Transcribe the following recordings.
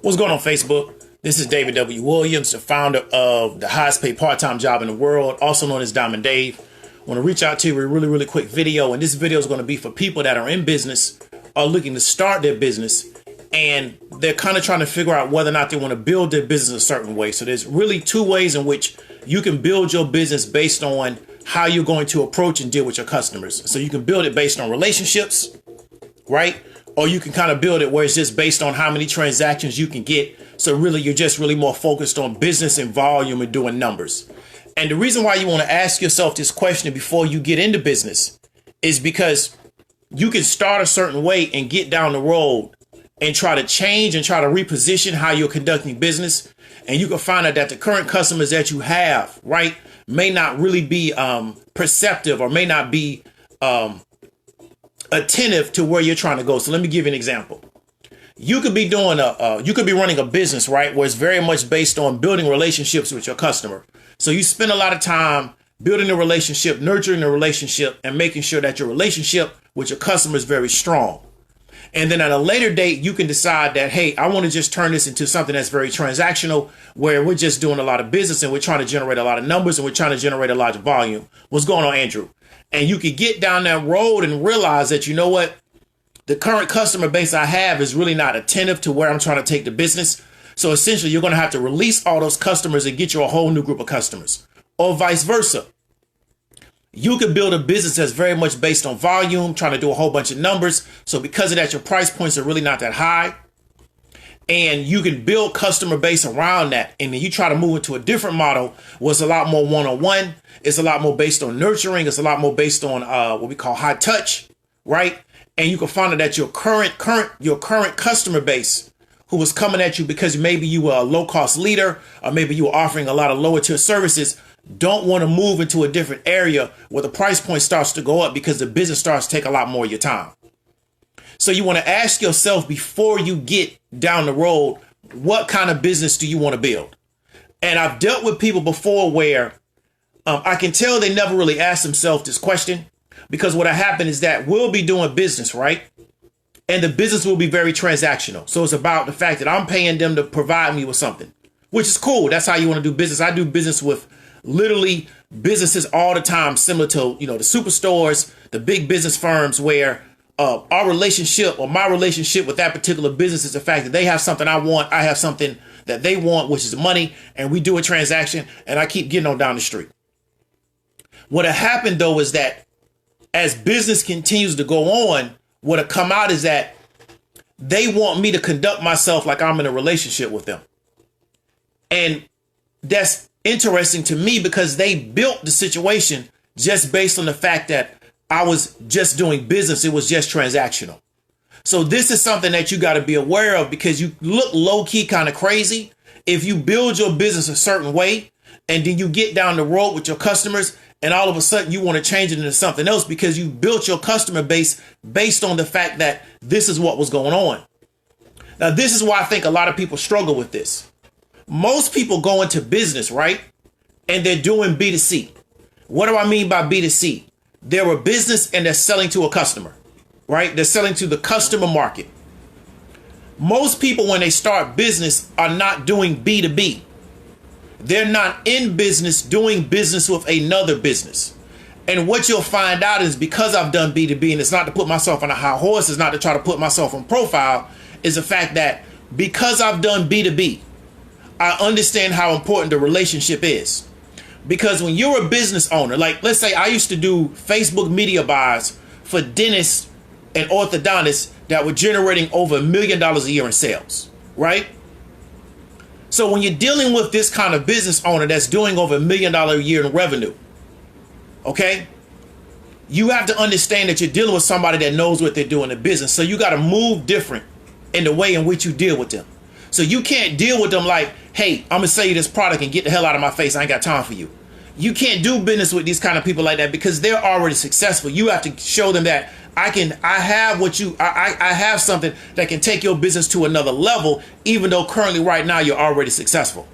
What's going on, Facebook? This is David W. Williams, the founder of the highest paid part-time job in the world, also known as Diamond Dave. I want to reach out to you with a really quick video, and this video is going to be for people that are in business, are looking to start their business, and they're kind of trying to figure out whether or not they want to build their business a certain way. So there's really two ways in which you can build your business based on how you're going to approach and deal with your customers. So you can build it based on relationships, right? Or you can kind of build it where it's just based on how many transactions you can get. So really, you're just really more focused on business and volume and doing numbers. And the reason why you want to ask yourself this question before you get into business is because you can start a certain way and get down the road and try to change and try to reposition how you're conducting business. And you can find out that the current customers that you have, right, may not really be perceptive or may not be attentive to where you're trying to go. So let me give you an example. You could be doing you could be running a business, right, where it's very much based on building relationships with your customer. So you spend a lot of time building a relationship, nurturing the relationship, and making sure that your relationship with your customer is very strong. And then at a later date, you can decide that, hey, I want to just turn this into something that's very transactional, where we're just doing a lot of business and we're trying to generate a lot of numbers and we're trying to generate a large volume. What's going on, Andrew? And you could get down that road and realize that, you know what, the current customer base I have is really not attentive to where I'm trying to take the business. So essentially, you're going to have to release all those customers and get you a whole new group of customers, or vice versa. You could build a business that's very much based on volume, trying to do a whole bunch of numbers. So because of that, your price points are really not that high. And you can build customer base around that. And then you try to move into a different model where it's a lot more one-on-one. It's a lot more based on nurturing. It's a lot more based on what we call high touch, right? And you can find out that your current customer base who was coming at you because maybe you were a low-cost leader or maybe you were offering a lot of lower-tier services don't want to move into a different area where the price point starts to go up because the business starts to take a lot more of your time. So you want to ask yourself before you get down the road, what kind of business do you want to build? And I've dealt with people before where I can tell they never really ask themselves this question, because what happened is that we'll be doing business, right? And the business will be very transactional. So it's about the fact that I'm paying them to provide me with something, which is cool. That's how you want to do business. I do business with literally businesses all the time, similar to, the superstores, the big business firms, where our relationship or my relationship with that particular business is the fact that they have something I want, I have something that they want, which is money, and we do a transaction, and I keep getting on down the street. What happened, though, is that as business continues to go on, what'll come out is that they want me to conduct myself like I'm in a relationship with them. And that's interesting to me because they built the situation just based on the fact that I was just doing business. It was just transactional. So this is something that you got to be aware of, because you look low key kind of crazy if you build your business a certain way and then you get down the road with your customers and all of a sudden you want to change it into something else because you built your customer base based on the fact that this is what was going on. Now, this is why I think a lot of people struggle with this. Most people go into business, right? And they're doing B2C. What do I mean by B2C? They're a business and they're selling to a customer, right? They're selling to the customer market. Most people, when they start business, are not doing B2B. They're not in business doing business with another business. And what you'll find out is, because I've done B2B, and it's not to put myself on a high horse, it's not to try to put myself on profile, is the fact that because I've done B2B, I understand how important the relationship is. Because when you're a business owner, like let's say I used to do Facebook media buys for dentists and orthodontists that were generating over $1 million a year in sales, right? So when you're dealing with this kind of business owner that's doing over $1 million a year in revenue, okay, you have to understand that you're dealing with somebody that knows what they're doing in business. So you got to move different in the way in which you deal with them. So you can't deal with them like, hey, I'm going to sell you this product and get the hell out of my face. I ain't got time for you. You can't do business with these kind of people like that because they're already successful. You have to show them that I have something that can take your business to another level, even though currently right now you're already successful.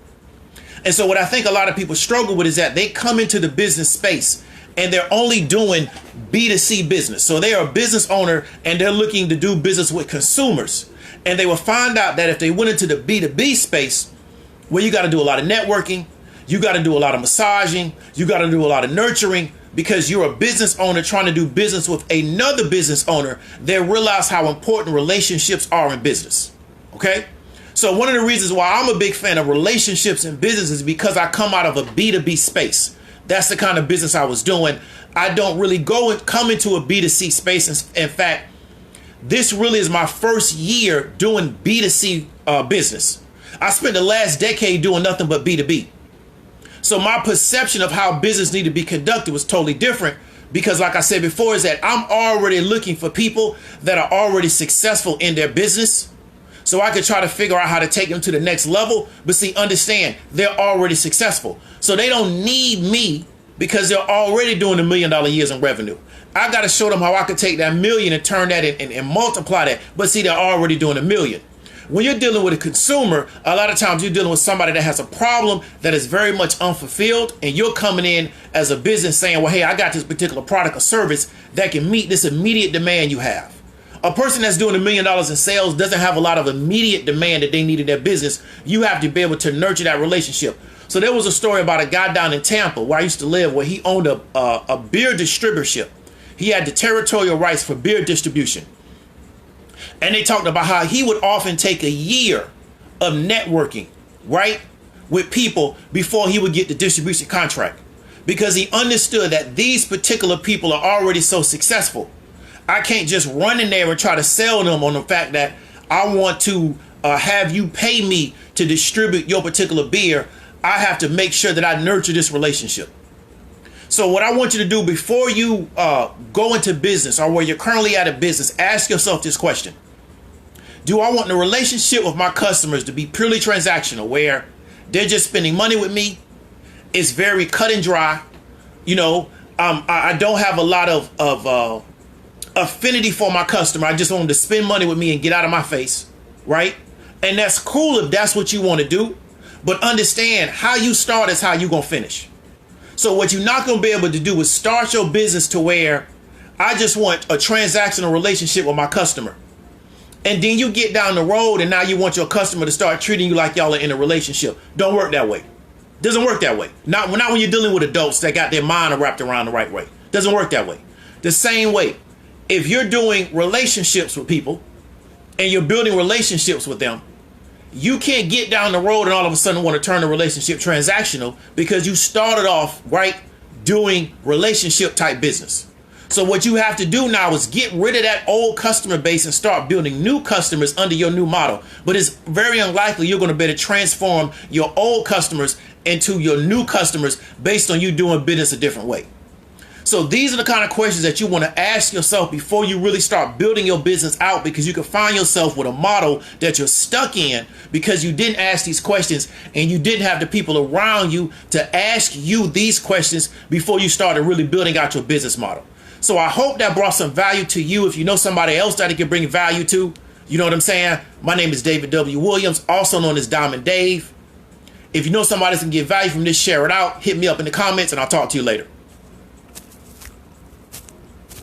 And so what I think a lot of people struggle with is that they come into the business space and they're only doing B2C business. So they are a business owner and they're looking to do business with consumers. And they will find out that if they went into the B2B space, where you got to do a lot of networking, you got to do a lot of massaging, you got to do a lot of nurturing, because you're a business owner trying to do business with another business owner, they realize how important relationships are in business. Okay? So one of the reasons why I'm a big fan of relationships in business is because I come out of a B2B space. That's the kind of business I was doing. I don't really come into a B2C space. In fact, this really is my first year doing B2C business. I spent the last decade doing nothing but B2B. So my perception of how business need to be conducted was totally different, because like I said before, is that I'm already looking for people that are already successful in their business, so I could try to figure out how to take them to the next level. But see, understand, they're already successful. So they don't need me because they're already doing $1 million years in revenue. I got to show them how I could take that million and turn that and multiply that. But see, they're already doing $1 million. When you're dealing with a consumer, a lot of times you're dealing with somebody that has a problem that is very much unfulfilled, and you're coming in as a business saying, well, hey, I got this particular product or service that can meet this immediate demand you have. A person that's doing $1 million in sales doesn't have a lot of immediate demand that they need in their business. You have to be able to nurture that relationship. So there was a story about a guy down in Tampa where I used to live, where he owned a beer distributorship. He had the territorial rights for beer distribution. And they talked about how he would often take a year of networking, right, with people before he would get the distribution contract, because he understood that these particular people are already so successful. I can't just run in there and try to sell them on the fact that I want to have you pay me to distribute your particular beer. I have to make sure that I nurture this relationship. So what I want you to do before you go into business, or where you're currently at a business, ask yourself this question. Do I want the relationship with my customers to be purely transactional, where they're just spending money with me? It's very cut and dry. You know, I don't have a lot of affinity for my customer. I just want them to spend money with me and get out of my face, right? And that's cool if that's what you want to do. But understand, how you start is how you're going to finish. So what you're not going to be able to do is start your business to where I just want a transactional relationship with my customer. And then you get down the road and now you want your customer to start treating you like y'all are in a relationship. Don't work that way. Doesn't work that way. Not when you're dealing with adults that got their mind wrapped around the right way. Doesn't work that way. The same way, if you're doing relationships with people and you're building relationships with them, you can't get down the road and all of a sudden want to turn the relationship transactional, because you started off right doing relationship type business. So what you have to do now is get rid of that old customer base and start building new customers under your new model. But it's very unlikely you're going to be able to transform your old customers into your new customers based on you doing business a different way. So these are the kind of questions that you want to ask yourself before you really start building your business out, because you can find yourself with a model that you're stuck in because you didn't ask these questions and you didn't have the people around you to ask you these questions before you started really building out your business model. So I hope that brought some value to you. If you know somebody else that it can bring value to, you know what I'm saying? My name is David W. Williams, also known as Diamond Dave. If you know somebody that can get value from this, share it out. Hit me up in the comments and I'll talk to you later.